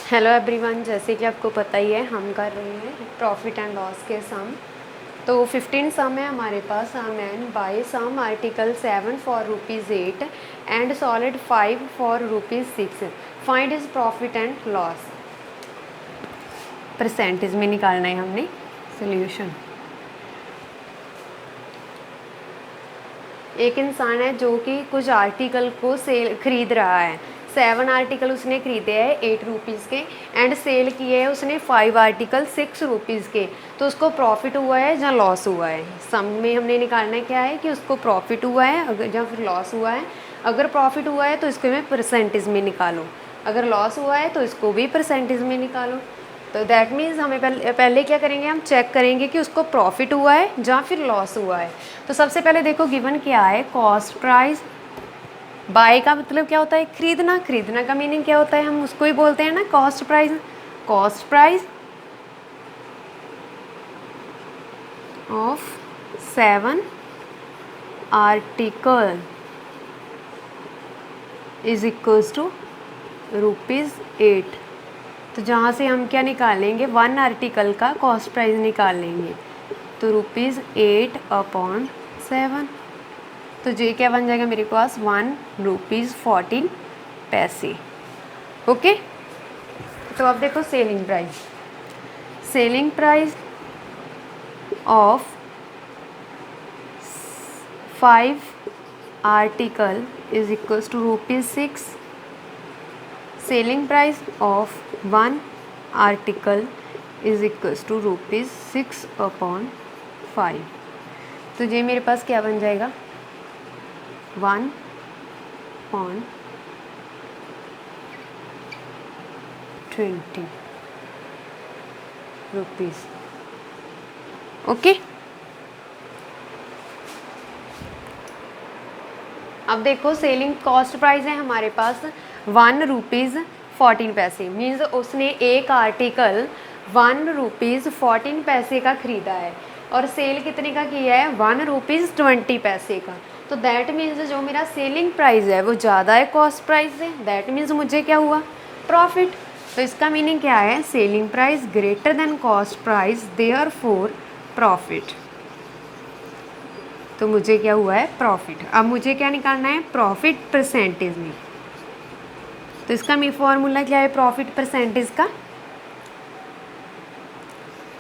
Hello everyone, जैसे कि आपको पता ही है हम कर रहे हैं प्रॉफिट एंड लॉस के सम। तो 15 सम है हमारे पास। Sum and buy some article 7 for ₹8 and sold 5 for ₹6। Find is profit and loss. Percentage में निकालना है हमने सोल्यूशन। एक इंसान है जो कि कुछ आर्टिकल को सेल खरीद रहा है। 7 आर्टिकल उसने खरीदे हैं ₹8 के एंड सेल किए हैं उसने 5 आर्टिकल ₹6 के। तो उसको प्रॉफिट हुआ है या लॉस हुआ है। सम में हमने निकालना क्या है कि उसको प्रॉफिट हुआ है अगर या फिर लॉस हुआ है। अगर प्रॉफिट हुआ है तो इसको मैं परसेंटेज में निकालो, अगर लॉस हुआ है तो इसको भी परसेंटेज में निकालो। तो दैट मीन्स हमें पहले क्या करेंगे, हम चेक करेंगे कि उसको प्रॉफिट हुआ है या फिर लॉस हुआ है। तो सबसे पहले देखो गिवन क्या है, कॉस्ट प्राइस। बाय का मतलब क्या होता है, खरीदना। खरीदना का मीनिंग क्या होता है, हम उसको ही बोलते हैं ना cost price. Cost price of 7 article is equals to ₹8। तो जहाँ से हम क्या निकालेंगे, 1 आर्टिकल का कॉस्ट प्राइस निकाल लेंगे। तो ₹8/7। तो जे क्या बन जाएगा मेरे पास, ₹1.14। ओके। तो अब देखो selling price. Selling price of 5 article is equals to ₹6। Selling price of 1 article is equals to ₹6/5। तो ये मेरे पास क्या बन जाएगा, 1/20। ओके। अब देखो सेलिंग कॉस्ट प्राइस है हमारे पास ₹1.14। मीन्स उसने एक आर्टिकल ₹1.14 का खरीदा है और सेल कितने का किया है, ₹1.20 का। तो दैट मीन्स जो मेरा सेलिंग प्राइस है वो ज़्यादा है कॉस्ट प्राइस से। दैट मीन्स मुझे क्या हुआ, प्रॉफिट। तो इसका मीनिंग क्या है, selling price greater than cost price, therefore profit. तो मुझे क्या हुआ है, प्रॉफिट। अब मुझे क्या निकालना है, प्रॉफिट परसेंटेज में। तो इसका मी फॉर्मूला क्या है प्रॉफिट परसेंटेज का,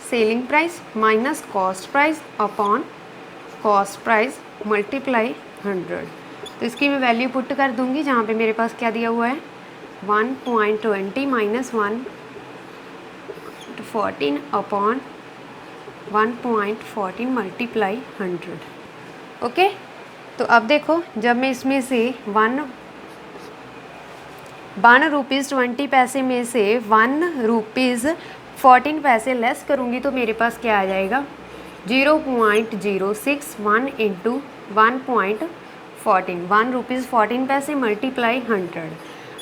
selling price minus cost price upon cost price multiply 100। तो इसकी मैं वैल्यू पुट कर दूंगी जहाँ पे मेरे पास क्या दिया हुआ है, 1.20 माइनस 1/14 अपॉन 1.14 मल्टीप्लाई 100। ओके। तो अब देखो जब मैं इसमें से ₹1.20 में से ₹1.14 लेस करूँगी तो मेरे पास क्या आ जाएगा, 0.061 इंटू 1.14, ₹1.14 मल्टीप्लाई 100।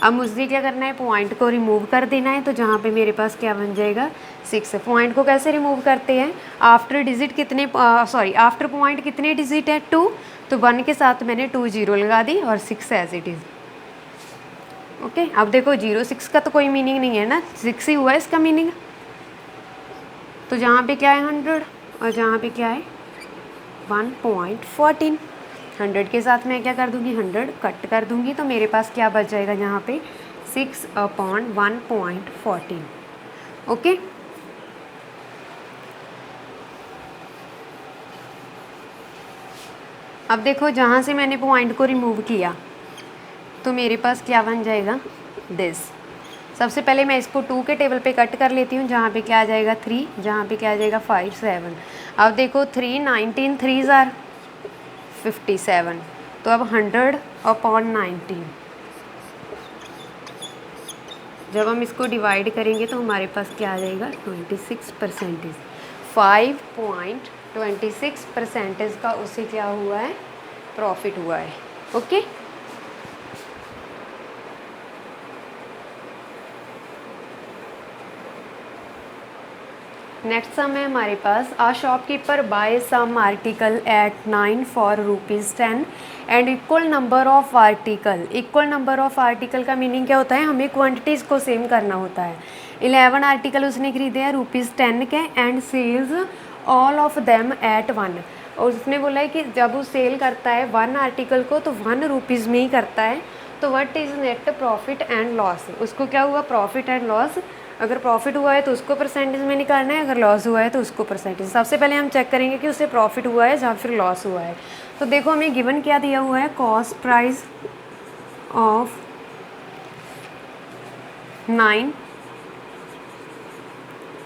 अब मुझे क्या करना है, पॉइंट को रिमूव कर देना है। तो जहाँ पे मेरे पास क्या बन जाएगा, 6 है। पॉइंट को कैसे रिमूव करते हैं, आफ्टर डिजिट कितने आफ्टर पॉइंट कितने डिजिट है, 2। तो 1 के साथ मैंने 2 0 लगा दी और 6 एज इट इज़। ओके। अब देखो 0.6 का तो कोई मीनिंग नहीं है ना, 6 ही हुआ है इसका मीनिंग। तो जहाँ पे क्या है 100 और जहाँ पे क्या है 1.14। 100 के साथ मैं क्या कर दूँगी, 100 कट कर दूँगी। तो मेरे पास क्या बच जाएगा यहाँ पे, 6/1.14। ओके। अब देखो जहाँ से मैंने पॉइंट को रिमूव किया तो मेरे पास क्या बन जाएगा, दिस। सबसे पहले मैं इसको 2 के टेबल पे कट कर लेती हूँ, जहाँ पे क्या आ जाएगा 3, जहाँ पे क्या आ जाएगा 5 7। अब देखो 3 19 3 ज़ार 57। तो अब 100/19 जब हम इसको डिवाइड करेंगे तो हमारे पास क्या आ जाएगा, 26%। 5.26% का उसे क्या हुआ है, प्रॉफिट हुआ है। ओके। नेक्स्ट सम है हमारे पास, a shopkeeper buy some article at 9 for ₹10 and equal number of article. Equal number of article का मीनिंग क्या होता है, हमें क्वांटिटीज़ को सेम करना होता है। 11 आर्टिकल उसने खरीदे हैं ₹10 के and sells all of them at 1। और उसने बोला है कि जब वो सेल करता है 1 आर्टिकल को तो ₹1 में ही करता है। तो what is net profit and loss, उसको क्या हुआ प्रॉफिट एंड लॉस। अगर प्रॉफिट हुआ है तो उसको परसेंटेज में निकालना है, अगर लॉस हुआ है तो उसको परसेंटेज। सबसे पहले हम चेक करेंगे कि उससे प्रॉफिट हुआ है या फिर लॉस हुआ है। तो देखो हमें गिवन क्या दिया हुआ है, cost price of 9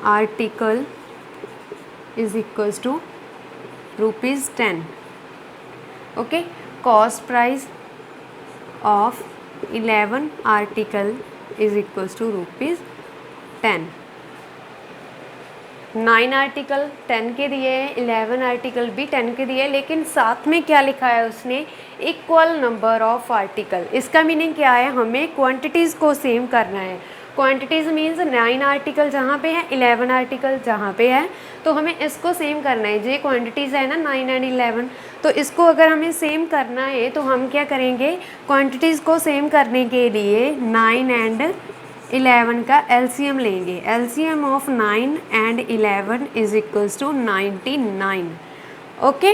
article is equals to ₹10। Okay, cost price of 11 article is equals to ₹10। 9 article 10 के दिए हैं, 11 आर्टिकल भी 10 के दिए हैं, लेकिन साथ में क्या लिखा है उसने, इक्वल नंबर ऑफ आर्टिकल। इसका मीनिंग क्या है, हमें क्वांटिटीज़ को सेम करना है। क्वांटिटीज़ मीन्स 9 आर्टिकल जहाँ पे है, 11 आर्टिकल जहाँ पे है, तो हमें इसको सेम करना है। ये क्वांटिटीज़ है ना 9 एंड 11, तो इसको अगर हमें सेम करना है तो हम क्या करेंगे, क्वांटिटीज़ को सेम करने के लिए 9 एंड 11 का एलसीएम लेंगे। LCM of 9 and 11 is equals to 99। Okay,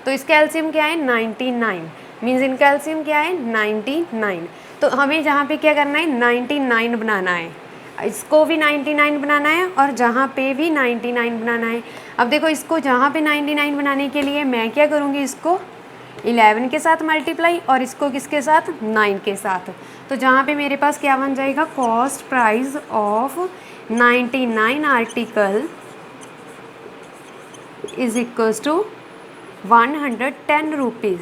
तो इसका एलसीएम क्या है 99, मीन्स इनका एलसीएम क्या है 99। तो हमें जहाँ पे क्या करना है 99 बनाना है, इसको भी 99 बनाना है और जहाँ पे भी 99 बनाना है। अब देखो इसको जहाँ पे 99 बनाने के लिए मैं क्या करूँगी, इसको 11 के साथ मल्टीप्लाई और इसको किसके साथ 9 के साथ। तो जहाँ पे मेरे पास क्या बन जाएगा, cost price of 99 article is equals to 110 rupees.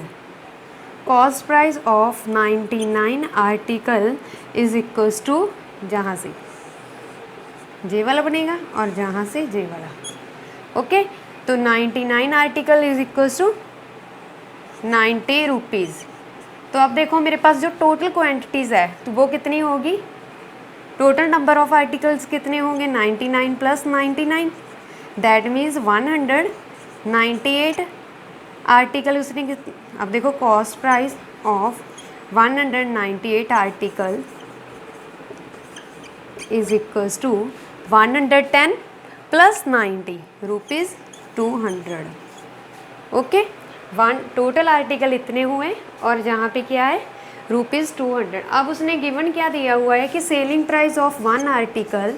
Cost price of 99 article is equals to, जहाँ से जे वाला बनेगा और जहाँ से जे वाला। ओके, तो 99 article is equals to 90 rupees. तो अब देखो मेरे पास जो टोटल क्वांटिटीज़ है तो वो कितनी होगी, टोटल नंबर ऑफ आर्टिकल्स कितने होंगे 99 प्लस 99, दैट मीन्स 198 आर्टिकल उसने। अब देखो cost price of 198 article is equals to 110 plus 90 rupees 200। Okay, total article इतने हुए और जहाँ पे क्या है ₹200। अब उसने गिवन क्या दिया हुआ है कि selling price of 1 article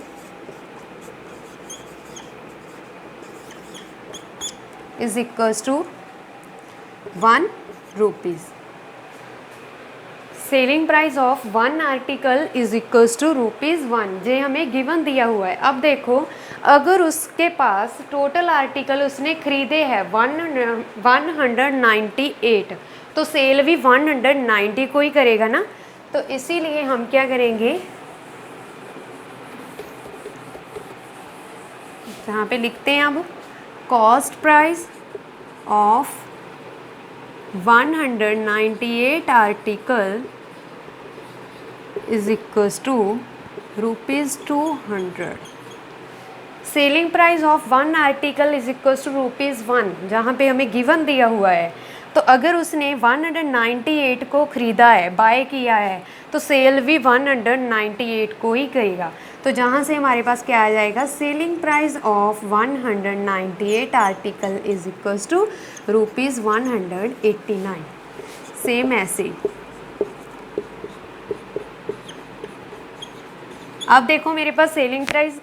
is equals to 1 rupees. Selling price of 1 article is equals to ₹1, जे हमें गिवन दिया हुआ है। अब देखो अगर उसके पास टोटल आर्टिकल उसने खरीदे हैं 198, तो सेल भी 190 को ही करेगा ना। तो इसीलिए हम क्या करेंगे, यहाँ पे लिखते हैं अब cost price of 198 article is equals to ₹200। Selling price of 1 article is equals to ₹1, जहाँ पे हमें गिवन दिया हुआ है। तो अगर उसने 198 को ख़रीदा है, बाय किया है, तो सेल भी 198 को ही करेगा। तो जहाँ से हमारे पास क्या आ जाएगा, selling price of 198 article is equals to ₹189। Same ऐसे अब देखो मेरे पास सेलिंग प्राइस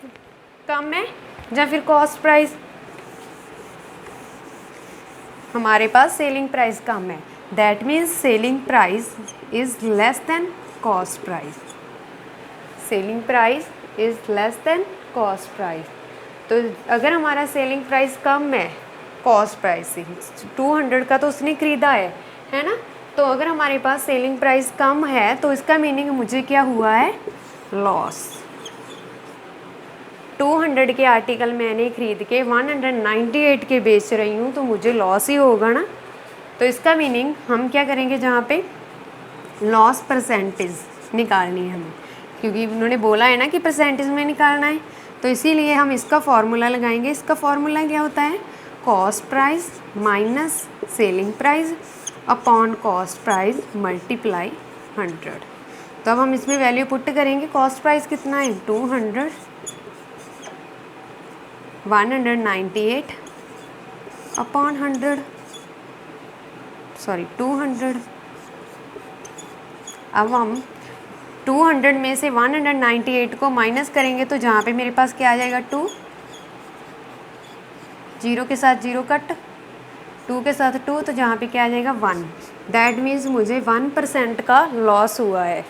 कम है या फिर कॉस्ट प्राइस, हमारे पास सेलिंग प्राइस कम है, that means selling price is less than cost price. Selling price is less than cost price. तो अगर हमारा सेलिंग प्राइस कम है कॉस्ट प्राइस से, 200 का तो उसने खरीदा है ना, तो अगर हमारे पास सेलिंग प्राइस कम है तो इसका मीनिंग मुझे क्या हुआ है, लॉस। 200 के आर्टिकल मैंने खरीद के 198 के बेच रही हूँ तो मुझे लॉस ही होगा ना। तो इसका मीनिंग हम क्या करेंगे, जहाँ पे लॉस परसेंटेज निकालनी है हमें, क्योंकि उन्होंने बोला है ना कि परसेंटेज में निकालना है। तो इसीलिए हम इसका फॉर्मूला लगाएंगे। इसका फॉर्मूला क्या होता है, cost price minus selling price upon cost price multiply 100। तो अब हम इसमें वैल्यू पुट करेंगे। कॉस्ट प्राइस कितना है 200, 198 अपॉन 100, सॉरी 200। अब हम 200 में से 198 को माइनस करेंगे तो जहाँ पे मेरे पास क्या आ जाएगा 2, 0 के साथ 0 कट, 2 के साथ 2, तो जहाँ पे क्या आ जाएगा 1। दैट मीन्स मुझे 1% का लॉस हुआ है।